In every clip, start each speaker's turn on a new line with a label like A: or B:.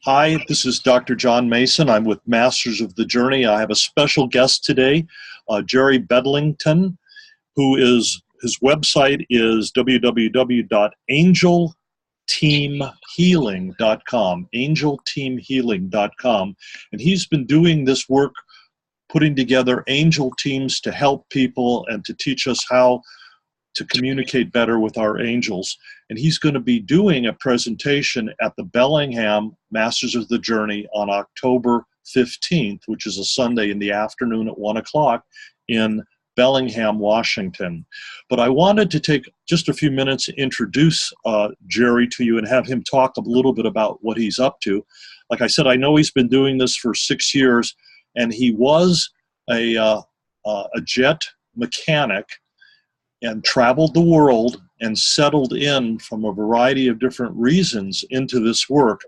A: Hi, this is Dr. John Mason. I'm with Masters of the Journey. I have a special guest today, Jerry Bedlington, who is, his website is www.angelteamhealing.com, angelteamhealing.com. And he's been doing this work, putting together angel teams to help people and to teach us how to communicate better with our angels. And he's going to be doing a presentation at the Bellingham Masters of the Journey on October 15th, which is a Sunday in the afternoon at 1 o'clock in Bellingham, Washington. But I wanted to take just a few minutes to introduce Jerry to you and have him talk a little bit about what he's up to. Like I said, I know he's been doing this for 6 years, and he was a jet mechanic and traveled the world and settled in from a variety of different reasons into this work.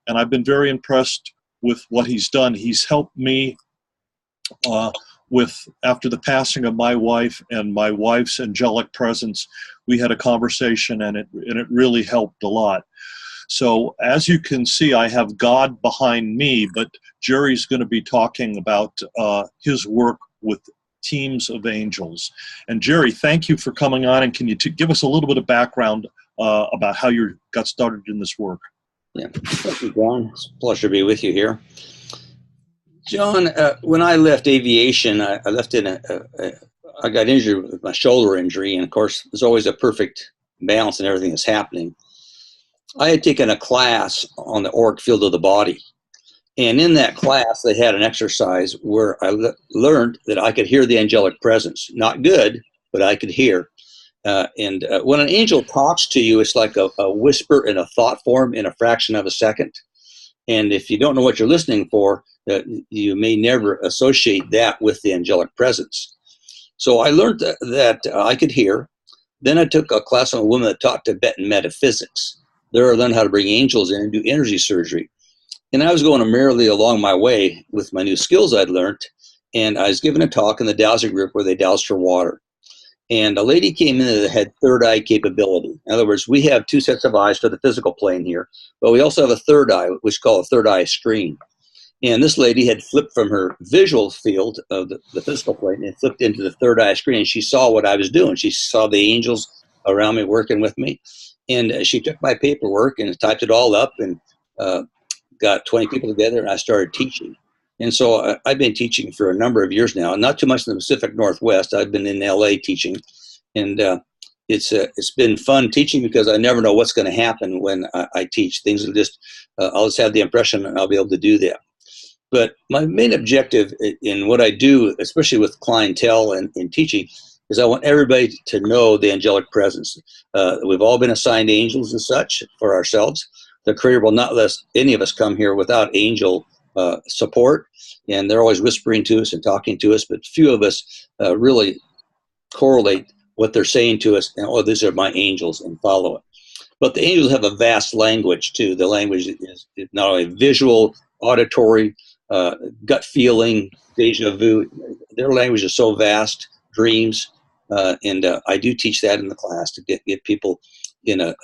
A: And I've been very impressed with what he's done. He's helped me after the passing of my wife and my wife's angelic presence, we had a conversation and it really helped a lot. So as you can see, I have God behind me, but Jerry's going to be talking about his work with teams of angels. And Jerry, thank you for coming on, and can you give us a little bit of background about how you got started in this work?
B: Yeah, thank you, John. It's a pleasure to be with you here. John, when I left aviation, I left I got injured with my shoulder injury, and of course, there's always a perfect balance in everything that's happening. I had taken a class on the auric field of the body. And in that class, they had an exercise where I learned that I could hear the angelic presence. Not good, but I could hear. When an angel talks to you, it's like a whisper in a thought form in a fraction of a second. And if you don't know what you're listening for, you may never associate that with the angelic presence. So I learned that I could hear. Then I took a class on a woman that taught Tibetan metaphysics. There I learned how to bring angels in and do energy surgery. And I was going merrily along my way with my new skills I'd learned, and I was giving a talk in the dowsing group where they dowsed for water. And a lady came in that had third eye capability. In other words, we have two sets of eyes for the physical plane here, but we also have a third eye, which is called a third eye screen. And this lady had flipped from her visual field of the physical plane and flipped into the third eye screen. And she saw what I was doing. She saw the angels around me working with me. And she took my paperwork and typed it all up and got 20 people together, and I started teaching. And so I've been teaching for a number of years now, not too much in the Pacific Northwest. I've been in LA teaching, and it's been fun teaching because I never know what's going to happen when I teach. Things will just, I'll just have the impression I'll be able to do that. But my main objective in what I do, especially with clientele and in teaching, is I want everybody to know the angelic presence. We've all been assigned angels and such for ourselves. The Creator will not let any of us come here without angel support, and they're always whispering to us and talking to us, but few of us really correlate what they're saying to us, and, oh, these are my angels, and follow it. But the angels have a vast language, too. The language is not only visual, auditory, gut feeling, deja vu. Their language is so vast, dreams, and I do teach that in the class to get people in a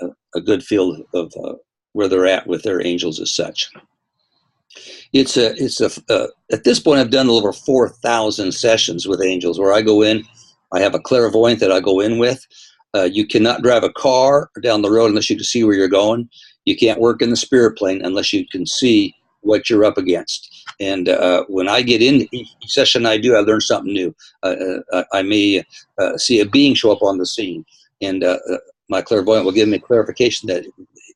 B: good field of where they're at with their angels as such. At this point, I've done over 4,000 sessions with angels where I go in. I have a clairvoyant that I go in with. You cannot drive a car down the road unless you can see where you're going. You can't work in the spirit plane unless you can see what you're up against. And when I get into each session I do, I learn something new. I may see a being show up on the scene, and my clairvoyant will give me clarification that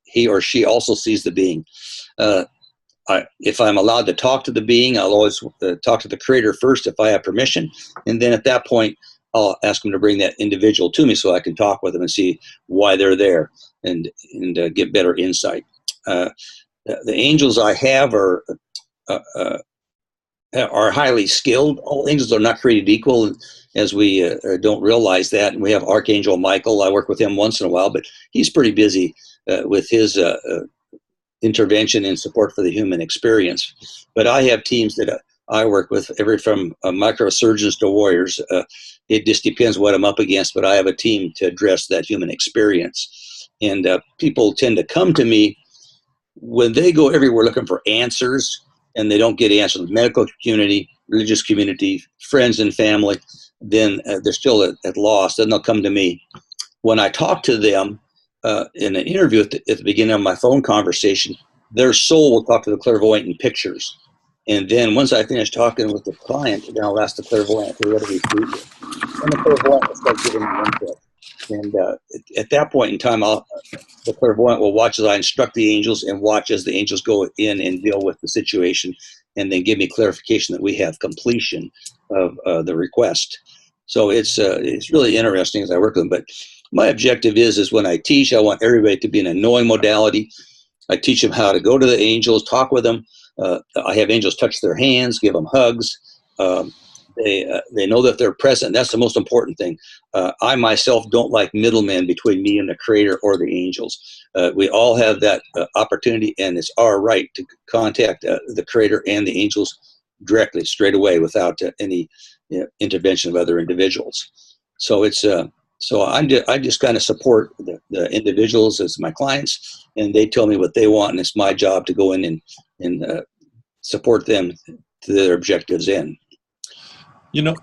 B: he or she also sees the being. If I'm allowed to talk to the being, I'll always talk to the Creator first if I have permission. And then at that point, I'll ask them to bring that individual to me so I can talk with them and see why they're there and get better insight. The angels I have are highly skilled. All angels are not created equal, as we don't realize that. And we have Archangel Michael. I work with him once in a while, but he's pretty busy with his intervention and support for the human experience. But I have teams that I work with, every from microsurgeons to warriors. It just depends what I'm up against, but I have a team to address that human experience. And people tend to come to me when they go everywhere looking for answers and they don't get answers, the medical community, religious community, friends and family, then they're still at loss. Then they'll come to me. When I talk to them in an interview at the beginning of my phone conversation, their soul will talk to the clairvoyant in pictures. And then once I finish talking with the client, then I'll ask the clairvoyant, okay, what do we see here? And the clairvoyant will start giving me input. And at that point in time, the clairvoyant will watch as I instruct the angels and watch as the angels go in and deal with the situation and then give me clarification that we have completion of the request. So it's really interesting as I work with them. But my objective is when I teach, I want everybody to be in a knowing modality. I teach them how to go to the angels, talk with them. I have angels touch their hands, give them hugs. They know that they're present. That's the most important thing. I myself don't like middlemen between me and the Creator or the angels. We all have that opportunity, and it's our right to contact the Creator and the angels directly, straight away, without any intervention of other individuals. So it's I just kind of support the individuals as my clients, and they tell me what they want, and it's my job to go in and support them to their objectives in.
A: You know,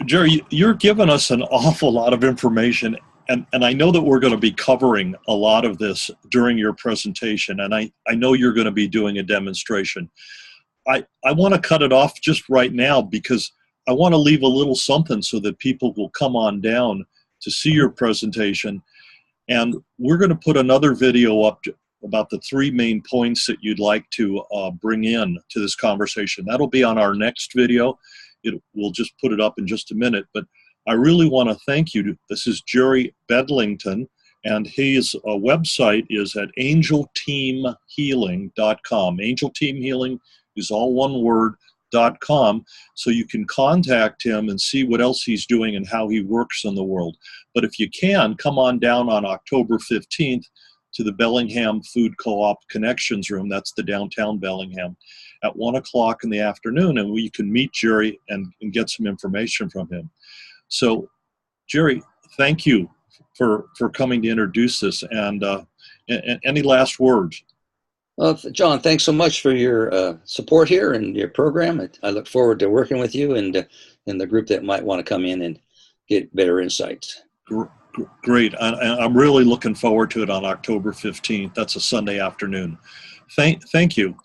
A: Jerry, you're giving us an awful lot of information, and I know that we're going to be covering a lot of this during your presentation, and I know you're going to be doing a demonstration. I want to cut it off just right now because I want to leave a little something so that people will come on down to see your presentation. And we're going to put another video up about the 3 main points that you'd like to bring in to this conversation. That'll be on our next video. We'll just put it up in just a minute. But I really want to thank you. This is Jerry Bedlington, and his website is at angelteamhealing.com. Angel Team Healing is all one word, .com, so you can contact him and see what else he's doing and how he works in the world. But if you can, come on down on October 15th to the Bellingham Food Co-op Connections Room. That's the downtown Bellingham at 1 o'clock in the afternoon, and we can meet Jerry and get some information from him. So, Jerry, thank you for coming to introduce this, and any last words?
B: John, thanks so much for your support here and your program. I look forward to working with you and the group that might want to come in and get better insights.
A: Great. I'm really looking forward to it on October 15th. That's a Sunday afternoon. Thank you.